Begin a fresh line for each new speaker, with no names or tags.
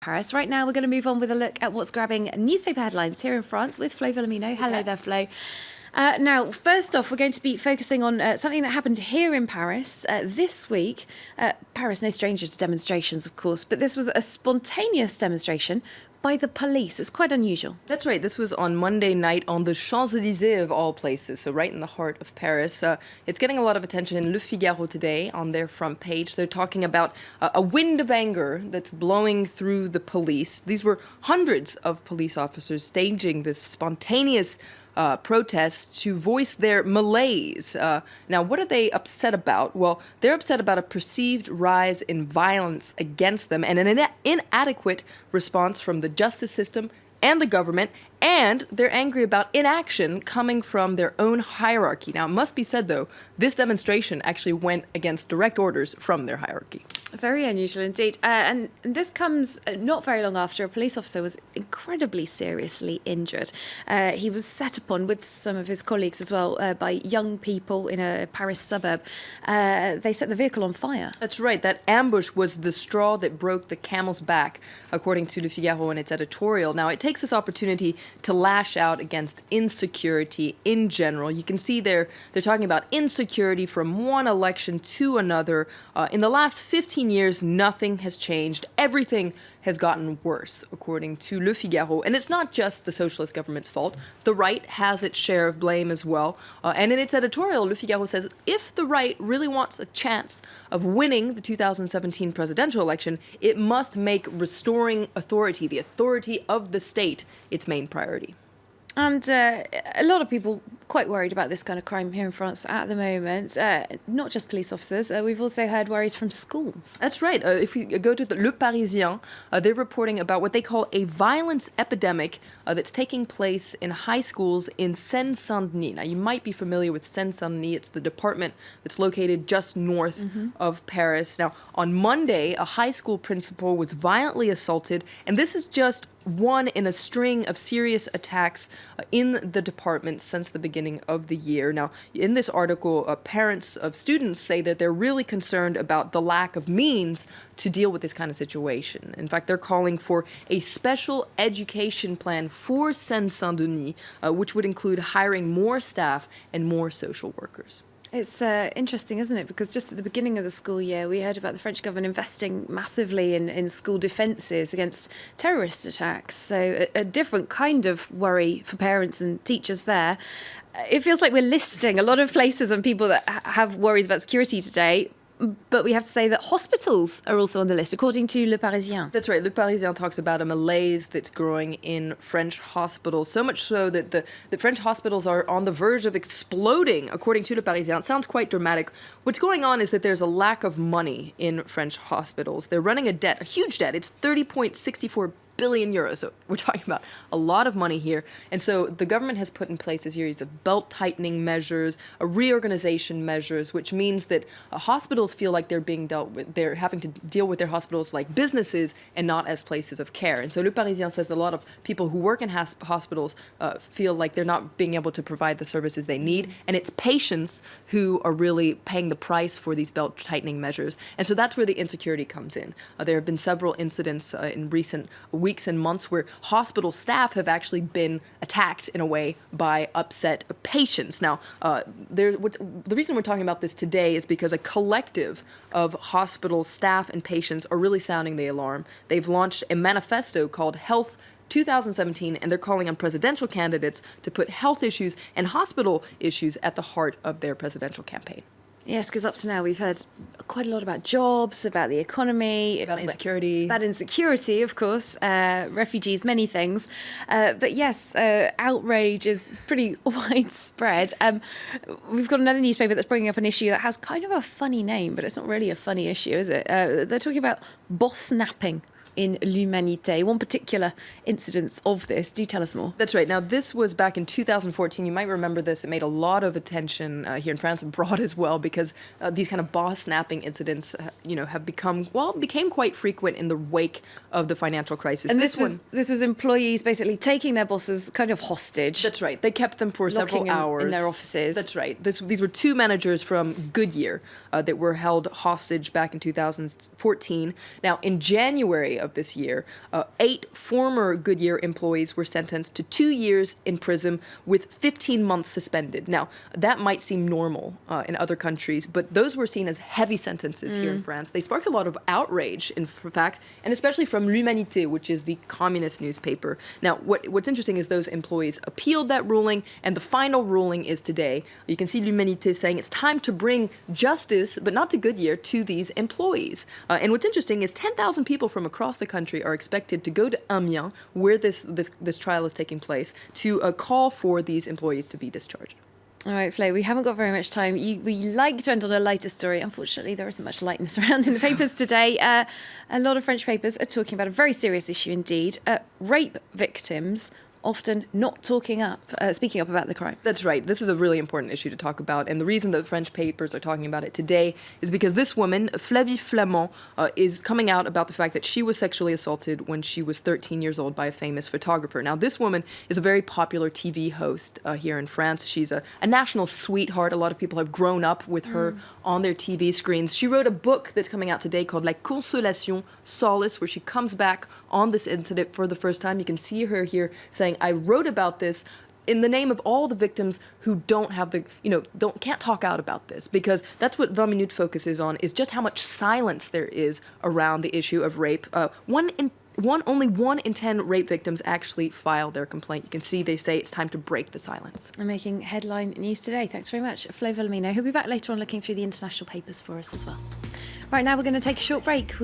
Paris. Right now, we're going to move on with a look at what's grabbing newspaper headlines here in France with Flo Villamino. Hello there, Flo. Now, first off, we're going to be focusing on something that happened here in Paris this week. Paris, no stranger to demonstrations, of course, but this was a spontaneous demonstration by the police. It's quite unusual.
That's right. This was on Monday night on the Champs-Élysées of all places, so right in the heart of Paris. It's getting a lot of attention in Le Figaro today on their front page. They're talking about a wind of anger that's blowing through the police. These were hundreds of police officers staging this spontaneous protests to voice their malaise. Now, what are they upset about? Well, they're upset about a perceived rise in violence against them and an inadequate response from the justice system and the government, and they're angry about inaction coming from their own hierarchy. Now, it must be said, though, this demonstration actually went against direct orders from their hierarchy.
Very unusual indeed. And this comes not very long after a police officer was incredibly seriously injured. He was set upon with some of his colleagues as well by young people in a Paris suburb. They set the vehicle on fire.
That's right. That ambush was the straw that broke the camel's back, according to Le Figaro in its editorial. Now, it takes this opportunity to lash out against insecurity in general. You can see they're talking about insecurity from one election to another. In the last 15 years, nothing has changed. Everything has gotten worse, according to Le Figaro. And it's not just the socialist government's fault. The right has its share of blame as well. And in its editorial, Le Figaro says if the right really wants a chance of winning the 2017 presidential election, it must make restoring authority, the authority of the state, its main priority.
And a lot of people quite worried about this kind of crime here in France at the moment. Not just police officers. We've also heard worries from schools.
That's right. If we go to Le Parisien, they're reporting about what they call a violence epidemic that's taking place in high schools in Seine-Saint-Denis. Now, you might be familiar with Seine-Saint-Denis. It's the department that's located just north of Paris. Now, on Monday, a high school principal was violently assaulted, and this is just one in a string of serious attacks in the department since the beginning of the year. Now, in this article, parents of students say that they're really concerned about the lack of means to deal with this kind of situation. In fact, they're calling for a special education plan for Seine-Saint-Denis, which would include hiring more staff and more social workers.
It's interesting, isn't it? Because just at the beginning of the school year, we heard about the French government investing massively in school defences against terrorist attacks. So a different kind of worry for parents and teachers there. It feels like we're listing a lot of places and people that have worries about security today. But we have to say that hospitals are also on the list, according to Le Parisien.
That's right. Le Parisien talks about a malaise that's growing in French hospitals, so much so that the French hospitals are on the verge of exploding, according to Le Parisien. It sounds quite dramatic. What's going on is that there's a lack of money in French hospitals. They're running a debt, a huge debt. It's 30.64 billion euros. So we're talking about a lot of money here. And so the government has put in place a series of belt tightening measures, a reorganization measures, which means that hospitals feel like they're being dealt with, they're having to deal with their hospitals like businesses and not as places of care. And so Le Parisien says that a lot of people who work in hospitals feel like they're not being able to provide the services they need. And it's patients who are really paying the price for these belt tightening measures. And so that's where the insecurity comes in. There have been several incidents in recent weeks and months where hospital staff have actually been attacked in a way by upset patients. Now, the reason we're talking about this today is because a collective of hospital staff and patients are really sounding the alarm. They've launched a manifesto called Health 2017, and they're calling on presidential candidates to put health issues and hospital issues at the heart of their presidential campaign.
Yes, because up to now we've heard quite a lot about jobs, about the economy,
about insecurity.
About insecurity, of course, refugees, many things. But yes, outrage is pretty widespread. We've got another newspaper that's bringing up an issue that has kind of a funny name, but it's not really a funny issue, is it? They're talking about boss snapping in l'Humanité. One particular incidence of this. Do tell us more.
That's right. Now, this was back in 2014. You might remember this. It made a lot of attention here in France, abroad as well, because these kind of boss snapping incidents, have became quite frequent in the wake of the financial crisis.
And this was employees basically taking their bosses kind of hostage.
That's right. They kept them for several hours
in their offices.
That's right. These were two managers from Goodyear that were held hostage back in 2014. Now, in January of this year, 8 former Goodyear employees were sentenced to 2 years in prison with 15 months suspended. Now, that might seem normal in other countries, but those were seen as heavy sentences here in France. They sparked a lot of outrage, in fact, and especially from L'Humanité, which is the communist newspaper. Now, what's interesting is those employees appealed that ruling, and the final ruling is today. You can see L'Humanité saying it's time to bring justice, but not to Goodyear, to these employees. And what's interesting is 10,000 people from across the country are expected to go to Amiens, where this trial is taking place, to call for these employees to be discharged.
All right, Flo, we haven't got very much time. We like to end on a lighter story. Unfortunately, there isn't much lightness around in the papers today. A lot of French papers are talking about a very serious issue indeed. Rape victims often not speaking up about the crime.
That's right. This is a really important issue to talk about. And the reason that French papers are talking about it today is because this woman, Flavie Flamand, is coming out about the fact that she was sexually assaulted when she was 13 years old by a famous photographer. Now, this woman is a very popular TV host here in France. She's a national sweetheart. A lot of people have grown up with her on their TV screens. She wrote a book that's coming out today called La Consolation, Solace, where she comes back on this incident for the first time. You can see her here saying, I wrote about this in the name of all the victims who can't talk out about this, because that's what 20 Minutes focuses on, is just how much silence there is around the issue of rape. Only 1 in 10 rape victims actually file their complaint. You can see they say it's time to break the silence.
I'm making headline news today. Thanks very much, Flo Villamino, who'll be back later on looking through the international papers for us as well. Right now, we're going to take a short break.